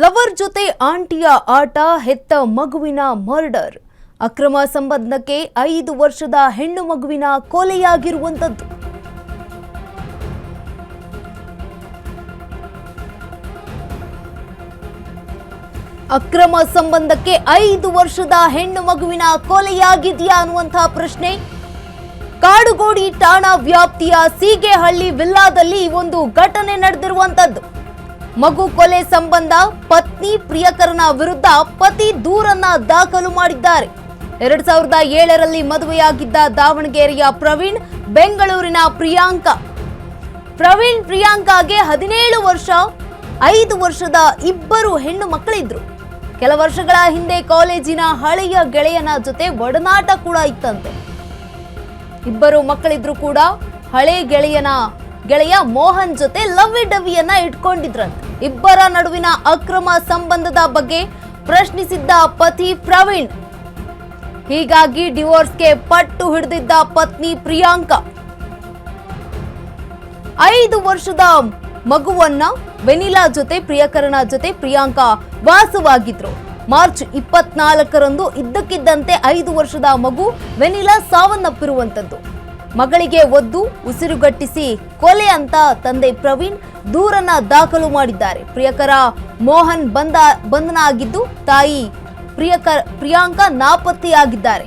Lover ಜೊತೆ ಆಂಟಿಯ ಆಟ, ಹೆತ್ತ ಮಗುವಿನ ಮರ್ಡರ್. ಅಕ್ರಮ ಸಂಬಂಧಕ್ಕೆ 5 ವರ್ಷದ ಹೆಣ್ಣು ಮಗುವಿನ ಕೊಲೆಯಾಗಿರುವಂತದ್ದು. ಅಕ್ರಮ ಸಂಬಂಧಕ್ಕೆ 5 ವರ್ಷದ ಹೆಣ್ಣು ಮಗುವಿನ ಕೊಲೆಯಾಗಿದೆಯಾ ಅನ್ನುವಂತಹ ಪ್ರಶ್ನೆ. ಕಾಡುಗೋಡಿ ಠಾಣಾ ವ್ಯಾಪ್ತಿಯ ಸೀಗೆಹಳ್ಳಿ ವಿಲ್ಲಾದಲ್ಲಿ ಒಂದು ಘಟನೆ ನಡೆದಿರುವಂತದ್ದು. ಮಗು ಕೊಲೆ ಸಂಬಂಧ ಪತ್ನಿ ಪ್ರಿಯಕರನ ವಿರುದ್ಧ ಪತಿ ದೂರನ್ನ ದಾಖಲು ಮಾಡಿದ್ದಾರೆ. 2007ರಲ್ಲಿ ಮದುವೆಯಾಗಿದ್ದ ದಾವಣಗೆರೆಯ ಪ್ರವೀಣ್, ಬೆಂಗಳೂರಿನ ಪ್ರಿಯಾಂಕಾಗೆ 17 ವರ್ಷ, 5 ವರ್ಷದ ಇಬ್ಬರು ಹೆಣ್ಣು ಮಕ್ಕಳಿದ್ರು. ಕೆಲ ವರ್ಷಗಳ ಹಿಂದೆ ಕಾಲೇಜಿನ ಹಳೆಯ ಗೆಳೆಯನ ಜೊತೆ ಒಡನಾಟ ಕೂಡ ಇತ್ತಂತೆ. ಇಬ್ಬರು ಮಕ್ಕಳಿದ್ರು ಕೂಡ ಹಳೆ ಗೆಳೆಯ ಮೋಹನ್ ಜೊತೆ ಲವ್ವಿ ಡವ್ವಿಯನ್ನ ಇಟ್ಕೊಂಡಿದ್ರಂತೆ. ಇಬ್ಬರ ನಡುವಿನ ಅಕ್ರಮ ಸಂಬಂಧದ ಬಗ್ಗೆ ಪ್ರಶ್ನಿಸಿದ್ದ ಪತಿ ಪ್ರವೀಣ್. ಹೀಗಾಗಿ ಡಿವೋರ್ಸ್ಗೆ ಪಟ್ಟು ಹಿಡಿದಿದ್ದ ಪತ್ನಿ ಪ್ರಿಯಾಂಕಾ 5 ವರ್ಷದ ಮಗುವನ್ನ ವೆನಿಲಾ ಜೊತೆ, ಪ್ರಿಯಕರನ ಜೊತೆ ಪ್ರಿಯಾಂಕಾ ವಾಸವಾಗಿದ್ರು. ಮಾರ್ಚ್ 24ರಂದು ಇದ್ದಕ್ಕಿದ್ದಂತೆ 5 ವರ್ಷದ ಮಗು ವೆನಿಲಾ ಸಾವನ್ನಪ್ಪಿರುವಂತದ್ದು. ಮಗಳಿಗೆ ಒದ್ದು ಉಸಿರುಗಟ್ಟಿಸಿ ಕೊಲೆ ಅಂತ ತಂದೆ ಪ್ರವೀಣ್ ದೂರನ್ನ ದಾಖಲು ಮಾಡಿದ್ದಾರೆ. ಪ್ರಿಯಕರ ಮೋಹನ್ ಬಂಧನ ಆಗಿದ್ದು, ತಾಯಿ ಪ್ರಿಯಾಂಕಾ ನಾಪತ್ತೆಯಾಗಿದ್ದಾರೆ.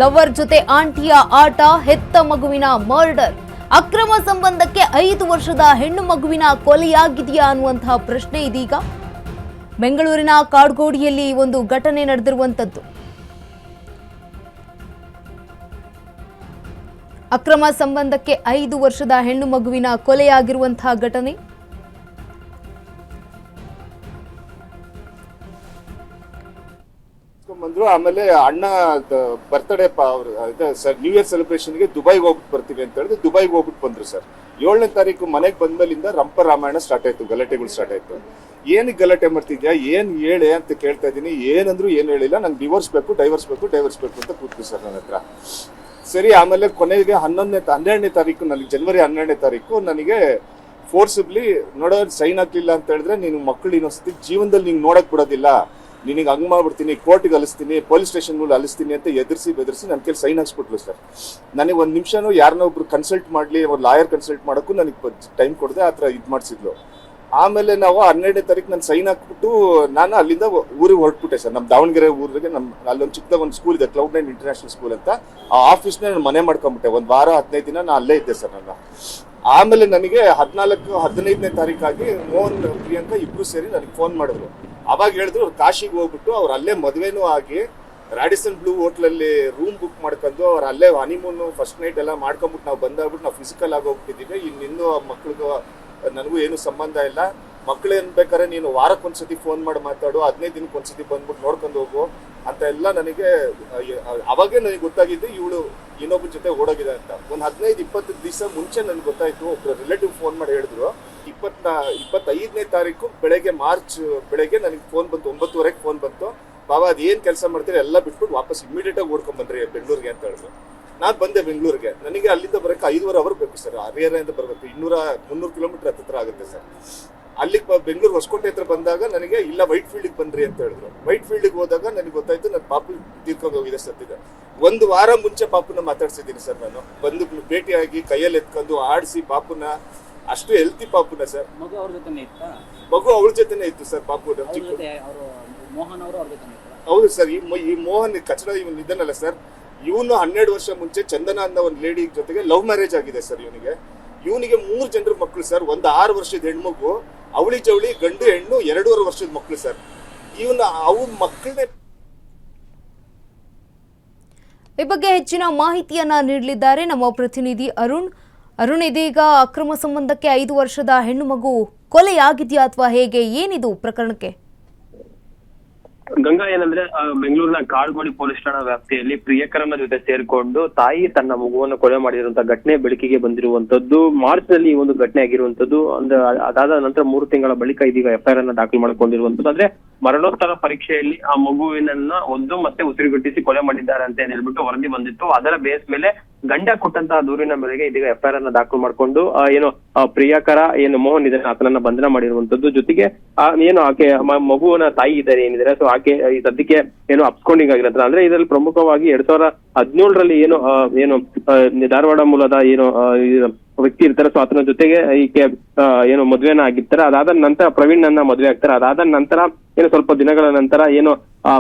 ಲವರ್ ಜೊತೆ ಆಂಟಿಯ ಆಟ, ಹೆತ್ತ ಮಗುವಿನ ಮರ್ಡರ್. ಅಕ್ರಮ ಸಂಬಂಧಕ್ಕೆ 5 ವರ್ಷದ ಹೆಣ್ಣು ಮಗುವಿನ ಕೊಲೆಯಾಗಿದೆಯಾ ಅನ್ನುವಂತಹ ಪ್ರಶ್ನೆ ಇದೀಗ. ಬೆಂಗಳೂರಿನ ಕಾಡುಗೋಡಿಯಲ್ಲಿ ಒಂದು ಘಟನೆ ನಡೆದಿರುವಂತದ್ದು. ಅಕ್ರಮ ಸಂಬಂಧಕ್ಕೆ 5 ವರ್ಷದ ಹೆಣ್ಣು ಮಗುವಿನ ಕೊಲೆಯಾಗಿರುವಂತಹ ಘಟನೆ. ಆಮೇಲೆ ಅಣ್ಣ ಬರ್ತ್ಡೇ ನ್ಯೂ ಇಯರ್ ಸೆಲೆಬ್ರೇಷನ್ಗೆ ದುಬೈಗೆ ಹೋಗ್ಬಿಟ್ಟು ಬರ್ತೀವಿ ಅಂತ ಹೇಳಿದ್ರೆ ದುಬೈಗೆ ಹೋಗ್ಬಿಟ್ಟು ಬಂದ್ರು ಸರ್. 7ನೇ ತಾರೀಕು ಮನೆಗೆ ಬಂದ್ಮೇಲಿಂದ ರಂಪ ರಾಮಾಯಣ ಸ್ಟಾರ್ಟ್ ಆಯ್ತು, ಗಲಾಟೆಗಳು ಸ್ಟಾರ್ಟ್ ಆಯ್ತು. ಏನಕ್ಕೆ ಗಲಾಟೆ ಮಾಡ್ತಿದ್ಯಾ, ಏನ್ ಹೇಳೆ ಅಂತ ಕೇಳ್ತಾ ಇದ್ದೀನಿ. ಏನಂದ್ರು ಏನು ಹೇಳಿಲ್ಲ. ನಂಗೆ ಡೈವರ್ಸ್ ಬೇಕು ಅಂತ ಕೂತ್ವಿ ಸರ್ ನನ್ನ ಹತ್ರ. ಸರಿ, ಆಮೇಲೆ ಕೊನೆಗೆ 12ನೇ ತಾರೀಕು ನನಗೆ, ಜನವರಿ 12ನೇ ತಾರೀಕು ನನಗೆ ಫೋರ್ಸಿಬ್ಲಿ ನೋಡೋ ಸೈನ್ ಆಗ್ಲಿಲ್ಲ ಅಂತ ಹೇಳಿದ್ರೆ ನೀನು ಮಕ್ಕಳು ಇನ್ನೊಂದ್ಸತಿ ಜೀವನದಲ್ಲಿ ನಿಂಗೆ ನೋಡಕ್ ಬಿಡೋದಿಲ್ಲ, ನಿನಗೆ ಹಂಗ್ ಮಾಡ್ಬಿಡ್ತೀನಿ, ಕೋರ್ಟಿಗೆ ಅಲಿಸ್ತೀನಿ, ಪೊಲೀಸ್ ಸ್ಟೇಷನ್ ಅಲಿಸ್ತೀನಿ ಅಂತ ಬೆದರಿಸಿ ನನ್ನ ಕೈಲಿ ಸೈನ್ ಹಾಕ್ಸ್ಬಿಟ್ಲು ಸರ್. ನನಗೆ 1 ನಿಮಿಷನೂ ಯಾರನ್ನ ಒಬ್ರು ಕನ್ಸಲ್ಟ್ ಮಾಡ್ಲಿ, ಒಂದು ಲಾಯರ್ ಕನ್ಸಲ್ಟ್ ಮಾಡೋಕ್ಕೂ ನನಗೆ ಟೈಮ್ ಕೊಡದೆ ಆ ಥರ ಇದು ಮಾಡಿಸಿದ್ಲು. ಆಮೇಲೆ ನಾವು 12ನೇ ತಾರೀಕು ನಾನು ಸೈನ್ ಹಾಕ್ಬಿಟ್ಟು ನಾನು ಅಲ್ಲಿಂದ ಊರಿಗೆ ಹೊರಟ್ಬಿಟ್ಟೆ ಸರ್. ನಮ್ಮ ದಾವಣಗೆರೆ ಊರಿಗೆ ಅಲ್ಲೊಂದು ಚಿಕ್ಕದಾಗ ಒಂದು ಸ್ಕೂಲ್ ಇದೆ, Cloud9 ಇಂಟರ್ನ್ಯಾಷನಲ್ ಸ್ಕೂಲ್ ಅಂತ. ಆ ಆಫೀಸ್ನ ನಾನು ಮನೆ ಮಾಡ್ಕೊಂಡ್ಬಿಟ್ಟೆ. 1 ವಾರ 15 ದಿನ ನಾನು ಅಲ್ಲೇ ಇದ್ದೆ ಸರ್ ನಾನು. ಆಮೇಲೆ ನನಗೆ 15ನೇ ತಾರೀಕಾಗಿ ಮೋಹನ್, ಪ್ರಿಯಾಂಕಾ ಇಬ್ರು ಸೇರಿ ನನಗೆ ಫೋನ್ ಮಾಡಿದ್ರು. ಅವಾಗ ಹೇಳಿದ್ರು ಕಾಶಿಗೆ ಹೋಗ್ಬಿಟ್ಟು ಅವ್ರು ಅಲ್ಲೇ ಮದುವೆನೂ ಆಗಿ ರಾಡಿಸನ್ ಬ್ಲೂ ಹೋಟ್ಲಲ್ಲಿ ರೂಮ್ ಬುಕ್ ಮಾಡ್ಕೊಂಡು ಅವ್ರು ಅಲ್ಲೇ ಹನಿಮೂನ್ ಫಸ್ಟ್ ನೈಟ್ ಎಲ್ಲ ಮಾಡ್ಕೊಂಡ್ಬಿಟ್ಟು ನಾವು ಬಂದಾಗ್ಬಿಟ್ಟು ನಾವು ಫಿಸಿಕಲ್ ಆಗಿ ಹೋಗ್ತಿದ್ದೀವಿ. ಇನ್ನೂ ಮಕ್ಳಿಗೂ ನನಗೂ ಏನು ಸಂಬಂಧ ಇಲ್ಲ. ಮಕ್ಳು ಏನ್ ಬೇಕಾದ್ರೆ ನೀನು ವಾರಕ್ಕೊಂದ್ಸತಿ ಫೋನ್ ಮಾಡಿ ಮಾತಾಡು, 15 ದಿನಕ್ಕೊಂದ್ಸತಿ ಬಂದ್ಬಿಟ್ಟು ನೋಡ್ಕೊಂಡು ಹೋಗು ಅಂತ ಎಲ್ಲ ನನಗೆ ಅವಾಗೇ ನನಗೆ ಗೊತ್ತಾಗಿದ್ದು ಇವಳು ಇನ್ನೊಬ್ಬನ ಜೊತೆ ಓಡೋಗಿದೆ ಅಂತ. ಒಂದು 15-20 ದಿವಸ ಮುಂಚೆ ನನಗೆ ಗೊತ್ತಾಯ್ತು. ಒಬ್ರು ರಿಲೇಟಿವ್ ಫೋನ್ ಮಾಡಿ ಹೇಳಿದ್ರು. 25ನೇ ತಾರೀಕು ಮಾರ್ಚ್ ಬೆಳಗ್ಗೆ ನನಗೆ ಫೋನ್ ಬಂತು. 9:30ಗೆ ಫೋನ್ ಬಂತು. ಬಾಬಾ ಅದೇನು ಕೆಲಸ ಮಾಡ್ತೀರಿ ಎಲ್ಲ ಬಿಟ್ಬಿಟ್ಟು ವಾಪಸ್ ಇಮಿಡಿಯೇಟ್ ಆಗಿ ಓಡ್ಕೊಂಡ್ ಬಂದ್ರಿ ಬೆಂಗಳೂರಿಗೆ ಅಂತ ಹೇಳಿದ್ರು. ನಾನು ಬಂದೆ ಬೆಂಗಳೂರಿಗೆ. ನನಗೆ ಅಲ್ಲಿಂದ ಬರೋಕ್ಕೆ 5.5 ಅವರ್ ಬೇಕು ಸರ್. ಹರಿಹರದಿಂದ ಬರಬೇಕು 200-300 ಕಿಲೋಮೀಟರ್ ಹತ್ರ ಆಗುತ್ತೆ ಸರ್. ಅಲ್ಲಿಗೆ ಬೆಂಗಳೂರು ಹೊಸಕೋಟೆ ಹತ್ರ ಬಂದಾಗ ನನಗೆ ಇಲ್ಲ ವೈಟ್ ಫೀಲ್ಡ್ಗೆ ಬಂದ್ರಿ ಅಂತ ಹೇಳಿದ್ರು. ವೈಟ್ ಫೀಲ್ಡ್ಗೆ ಹೋದಾಗ ನನಗೆ ಗೊತ್ತಾಯ್ತು ನನ್ನ ಪಾಪು ತೀರ್ಕೊಂಡು ಹೋಗಿದೆ ಸತ್ತಿದೆ. 1 ವಾರ ಮುಂಚೆ ಪಾಪುನ ಮಾತಾಡ್ಸಿದ್ದೀನಿ ಸರ್ ನಾನು. ಬಂದು ಭೇಟಿಯಾಗಿ ಕೈಯಲ್ಲಿ ಎತ್ಕೊಂಡು ಆಡಿಸಿ ಪಾಪುನ, ಅಷ್ಟು ಹೆಲ್ತಿ ಪಾಪುನ ಸರ್. ಮಗು ಅವ್ರ ಜೊತೆನೇ ಇತ್ತಾ? ಮಗು ಅವಳ ಜೊತೆನೇ ಇತ್ತು ಸರ್. ಪಾಪು ಮೋಹನ್ ಅವರು ಅವ್ರ ಜೊತೆ. ಹೌದು ಸರ್. ಈ ಮೋಹನ್ ಕಚಡ ಇವನು ಇದ್ದಾನಲ್ಲ ಸರ್, ಇವನು 12 ವರ್ಷ ಮುಂಚೆ ಚಂದನ ಅನ್ನೋ ಒಂದು ಲೇಡಿ ಜೊತೆಗೆ ಲವ್ ಮ್ಯಾರೇಜ್ ಆಗಿದೆ ಸರ್. ಇವನಿಗೆ 3 ಜನರ ಮಕ್ಕಳು ಸರ್. ಒಂದು 6 ವರ್ಷದ ಹೆಣ್ಮಗು, ಅವಳಿ ಜವಳಿ ಗಂಡು ಹೆಣ್ಣು 2.5 ವರ್ಷದ ಮಕ್ಕಳು ಸರ್. ಅವು ಮಕ್ಕಳನ್ನೇ. ಈ ಬಗ್ಗೆ ಹೆಚ್ಚಿನ ಮಾಹಿತಿಯನ್ನ ನೀಡಲಿದ್ದಾರೆ ನಮ್ಮ ಪ್ರತಿನಿಧಿ ಅರುಣ್. ಇದೀಗ ಅಕ್ರಮ ಸಂಬಂಧಕ್ಕೆ 5 ವರ್ಷದ ಹೆಣ್ಣು ಮಗು ಕೊಲೆಯಾಗಿದೆಯಾ ಅಥವಾ ಹೇಗೆ, ಏನಿದು ಪ್ರಕರಣಕ್ಕೆ? ಗಂಗಾ, ಏನಂದ್ರೆ ಬೆಂಗಳೂರಿನ ಕಾಡುಗೋಡಿ ಪೊಲೀಸ್ ಠಾಣಾ ವ್ಯಾಪ್ತಿಯಲ್ಲಿ ಪ್ರಿಯಕರನ ಜೊತೆ ಸೇರ್ಕೊಂಡು ತಾಯಿ ತನ್ನ ಮಗುವನ್ನು ಕೊಲೆ ಮಾಡಿರುವಂತಹ ಘಟನೆ ಬೆಳಕಿಗೆ ಬಂದಿರುವಂತದ್ದು. ಮಾರ್ಚ್ ನಲ್ಲಿ ಈ ಒಂದು ಘಟನೆ ಆಗಿರುವಂತದ್ದು. ಅಂದ್ರೆ ಅದಾದ ನಂತರ 3 ತಿಂಗಳ ಬಳಿಕ ಇದೀಗ FIR ಅನ್ನ ದಾಖಲು ಮಾಡಿಕೊಂಡಿರುವಂತದ್ದು. ಅಂದ್ರೆ ಮರಣೋತ್ತರ ಪರೀಕ್ಷೆಯಲ್ಲಿ ಆ ಮಗುವಿನನ್ನ ಒದ್ದು ಮತ್ತೆ ಉಸಿರುಗಟ್ಟಿಸಿ ಕೊಲೆ ಮಾಡಿದ್ದಾರೆ ಅಂತ ಹೇಳ್ಬಿಟ್ಟು ವರದಿ ಬಂದಿತ್ತು. ಅದರ ಬೇಸ್ ಮೇಲೆ ಗಂಡ ಕೊಟ್ಟಂತಹ ದೂರಿನ ಮೇರೆಗೆ ಇದೀಗ ಎಫ್ಐಆರ್ ಅನ್ನ ದಾಖಲು ಮಾಡ್ಕೊಂಡು ಪ್ರಿಯಕರ ಏನು ಮೋಹನ್ ಇದ್ದಾನೆ ಆತನನ್ನ ಬಂಧನ ಮಾಡಿರುವಂತದ್ದು. ಜೊತೆಗೆ ಏನು ಆಕೆ ಮಗುವನ ತಾಯಿ ಇದ್ದಾರೆ ಏನಿದ್ದಾರೆ, ಸೊ ಆಕೆ ಈ ಸದ್ಯಕ್ಕೆ ಏನು ಅಪ್ಸ್ಕೊಂಡಿಂಗ್ ಆಗಿರತ್ತೆ. ಅಂದ್ರೆ ಇದರಲ್ಲಿ ಪ್ರಮುಖವಾಗಿ 2017ರಲ್ಲಿ ಏನು ಧಾರವಾಡ ಮೂಲದ ಏನು ವ್ಯಕ್ತಿ ಇರ್ತಾರೆ, ಸೊ ಆತನ ಜೊತೆಗೆ ಈಕೆ ಏನು ಮದುವೆನ ಆಗಿರ್ತಾರೆ. ಅದಾದ ನಂತರ ಪ್ರವೀಣ್ ಅನ್ನ ಮದುವೆ ಆಗ್ತಾರೆ. ಅದಾದ ನಂತರ ಏನು ಸ್ವಲ್ಪ ದಿನಗಳ ನಂತರ ಏನು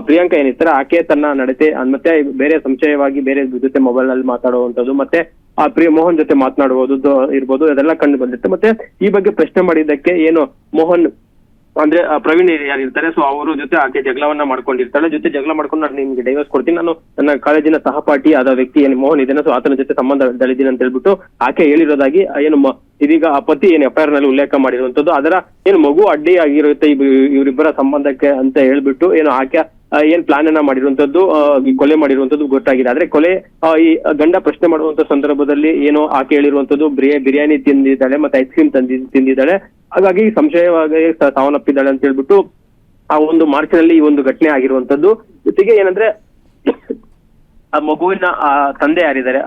ಪ್ರಿಯಾಂಕಾ ಏನಿರ್ತಾರೆ ಆಕೆ ತನ್ನ ನಡತೆ ಮತ್ತೆ ಬೇರೆ ಸಂಶಯವಾಗಿ ಬೇರೆ ಜೊತೆ ಮೊಬೈಲ್ ನಲ್ಲಿ ಮಾತಾಡುವಂತದ್ದು ಮತ್ತೆ ಮೋಹನ್ ಜೊತೆ ಮಾತನಾಡುವುದು ಇರ್ಬೋದು, ಅದೆಲ್ಲ ಕಂಡು ಬಂದಿತ್ತು. ಮತ್ತೆ ಈ ಬಗ್ಗೆ ಪ್ರಶ್ನೆ ಮಾಡಿದ್ದಕ್ಕೆ ಏನು ಮೋಹನ್ ಅಂದ್ರೆ ಪ್ರವೀಣ್ ಯಾರಿರ್ತಾರೆ, ಸೊ ಅವ್ರ ಜೊತೆ ಆಕೆ ಜಗಳವನ್ನ ಮಾಡ್ಕೊಂಡಿರ್ತಾಳೆ. ಜೊತೆ ಜಗಳ ಮಾಡ್ಕೊಂಡು ನಾನು ನಿಮ್ಗೆ ಡೈವರ್ಸ್ ಕೊಡ್ತೀನಿ, ನಾನು ನನ್ನ ಕಾಲೇಜಿನ ಸಹಪಾಠಿ ಆದ ವ್ಯಕ್ತಿ ಏನು ಮೋಹನ್ ಇದ್ದಾನೆ, ಸೊ ಆತನ ಜೊತೆ ಸಂಬಂಧದಲ್ಲಿದ್ದೀನಿ ಅಂತ ಹೇಳ್ಬಿಟ್ಟು ಆಕೆ ಹೇಳಿರೋದಾಗಿ ಏನು ಇದೀಗ ಆ ಪತಿ ಏನು ಎಫ್ಐಆರ್ ನಲ್ಲಿ ಉಲ್ಲೇಖ ಮಾಡಿರುವಂತದ್ದು. ಅದರ ಏನು ಮಗು ಅಡ್ಡಿ ಆಗಿರುತ್ತೆ ಇವರಿಬ್ಬರ ಸಂಬಂಧಕ್ಕೆ ಅಂತ ಹೇಳ್ಬಿಟ್ಟು ಏನು ಆಕೆ ಏನ್ ಪ್ಲಾನ್ ಅನ್ನ ಮಾಡಿರುವಂತದ್ದು, ಕೊಲೆ ಮಾಡಿರುವಂತದ್ದು ಗೊತ್ತಾಗಿದೆ. ಆದ್ರೆ ಕೊಲೆ ಈ ಗಂಡ ಪ್ರಶ್ನೆ ಮಾಡುವಂತ ಸಂದರ್ಭದಲ್ಲಿ ಏನು ಆಕೆ ಹೇಳಿರುವಂತದ್ದು ಬಿರಿಯಾನಿ ತಿಂದಿದ್ದಾಳೆ ಮತ್ತೆ ಐಸ್ ಕ್ರೀಮ್ ತಿಂದಿದ್ದಾಳೆ, ಹಾಗಾಗಿ ಸಂಶಯವಾಗಿ ಸಾವನ್ನಪ್ಪಿದ್ದಾಳೆ ಅಂತ ಹೇಳ್ಬಿಟ್ಟು ಆ ಒಂದು ಮಾರ್ಚ್ನಲ್ಲಿ ಈ ಒಂದು ಘಟನೆ ಆಗಿರುವಂತದ್ದು. ಜೊತೆಗೆ ಏನಂದ್ರೆ ಆ ಮಗುವಿನ ತಂದೆ ಯಾರಿದ್ದಾರೆ,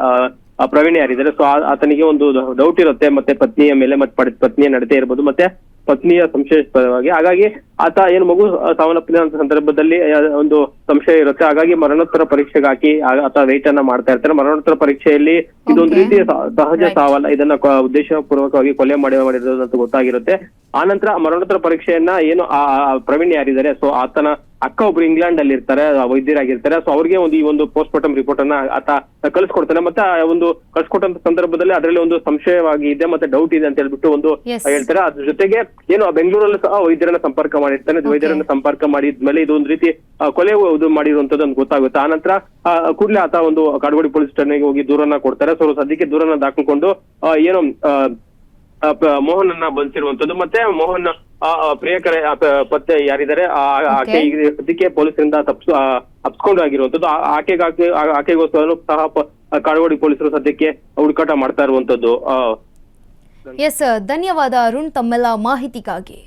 ಪ್ರವೀಣ್ ಯಾರಿದ್ದಾರೆ, ಸೊ ಆತನಿಗೆ ಒಂದು ಡೌಟ್ ಇರುತ್ತೆ ಮತ್ತೆ ಪತ್ನಿಯ ಮೇಲೆ ಮತ್ತೆ ಪತ್ನಿಯ ನಡತೆ ಇರ್ಬೋದು ಮತ್ತೆ ಪತ್ನಿಯ ಸಂಶಯಾಸ್ಪದವಾಗಿ. ಹಾಗಾಗಿ ಆತ ಏನು ಮಗು ಸಾವನ್ನಪ್ಪಿದ ಸಂದರ್ಭದಲ್ಲಿ ಒಂದು ಸಂಶಯ ಇರುತ್ತೆ. ಹಾಗಾಗಿ ಮರಣೋತ್ತರ ಪರೀಕ್ಷೆಗೆ ಹಾಕಿ ಆತ ವೇಟ್ ಅನ್ನ ಮಾಡ್ತಾ ಇರ್ತಾರೆ. ಮರಣೋತ್ತರ ಪರೀಕ್ಷೆಯಲ್ಲಿ ಇದೊಂದು ರೀತಿಯ ಸಹಜ ಸಾವಲ್ಲ, ಇದನ್ನ ಉದ್ದೇಶಪೂರ್ವಕವಾಗಿ ಕೊಲೆ ಮಾಡಿರೋದು ಅಂತ ಗೊತ್ತಾಗಿರುತ್ತೆ. ಆನಂತರ ಮರಣೋತ್ತರ ಪರೀಕ್ಷೆಯನ್ನ ಏನು ಆ ಪ್ರವೀಣ್ ಯಾರಿದ್ದಾರೆ, ಸೊ ಆತನ ಅಕ್ಕ ಒಬ್ರು ಇಂಗ್ಲೆಂಡ್ ಅಲ್ಲಿ ಇರ್ತಾರೆ, ವೈದ್ಯರಾಗಿರ್ತಾರೆ. ಸೊ ಅವ್ರಿಗೆ ಈ ಒಂದು ಪೋಸ್ಟ್ ಮಾರ್ಟಮ್ ರಿಪೋರ್ಟ್ ಅನ್ನ ಆತ ಕಳಿಸ್ಕೊಡ್ತಾನೆ. ಮತ್ತೆ ಒಂದು ಕಳ್ಸಿಕೊಟ್ಟಂತ ಸಂದರ್ಭದಲ್ಲಿ ಅದರಲ್ಲಿ ಒಂದು ಸಂಶಯವಾಗಿ ಇದೆ ಮತ್ತೆ ಡೌಟ್ ಇದೆ ಅಂತ ಹೇಳ್ಬಿಟ್ಟು ಒಂದು ಹೇಳ್ತಾರೆ. ಅದ್ರ ಜೊತೆಗೆ ಏನು ಬೆಂಗಳೂರಲ್ಲಿ ಸಹ ವೈದ್ಯರನ್ನ ಸಂಪರ್ಕ ಮಾಡಿರ್ತಾನೆ. ವೈದ್ಯರನ್ನ ಸಂಪರ್ಕ ಮಾಡಿದ್ಮೇಲೆ ಇದೊಂದು ರೀತಿ ಕೊಲೆ ಮಾಡಿರುವಂತದ್ದು ಅಂತ ಗೊತ್ತಾಗುತ್ತೆ. ಆನಂತರ ಕೂಡಲೇ ಆತ ಒಂದು ಕಾಡುಗೋಡಿ ಪೊಲೀಸ್ ಠಾಣೆಗೆ ಹೋಗಿ ದೂರನ್ನ ಕೊಡ್ತಾರೆ. ಸೊ ಸದ್ಯಕ್ಕೆ ದೂರನ್ನ ದಾಖಲ್ಕೊಂಡು ಏನು ಮೋಹನ್ ಅನ್ನ ಬಂಧಿಸಿರುವಂತದ್ದು. ಮತ್ತೆ ಮೋಹನ್ ಪ್ರಿಯಕರ ಪತ್ತೆ ಯಾರಿದ್ದಾರೆ ಆಕೆ ಈಗ ಸದ್ಯಕ್ಕೆ ಪೊಲೀಸರಿಂದ ಅಪ್ಸ್ಕೊಂಡು ಆಗಿರುವಂತದ್ದು. ಆಕೆಗೋಸ್ಕರ ಸಹ ಕಾಡುಗೋಡಿ ಪೊಲೀಸರು ಸದ್ಯಕ್ಕೆ ಹುಡುಕಾಟ ಮಾಡ್ತಾ ಇರುವಂತದ್ದು. ಎಸ್, ಧನ್ಯವಾದ ಅರುಣ್ ತಮ್ಮೆಲ್ಲ ಮಾಹಿತಿಗಾಗಿ.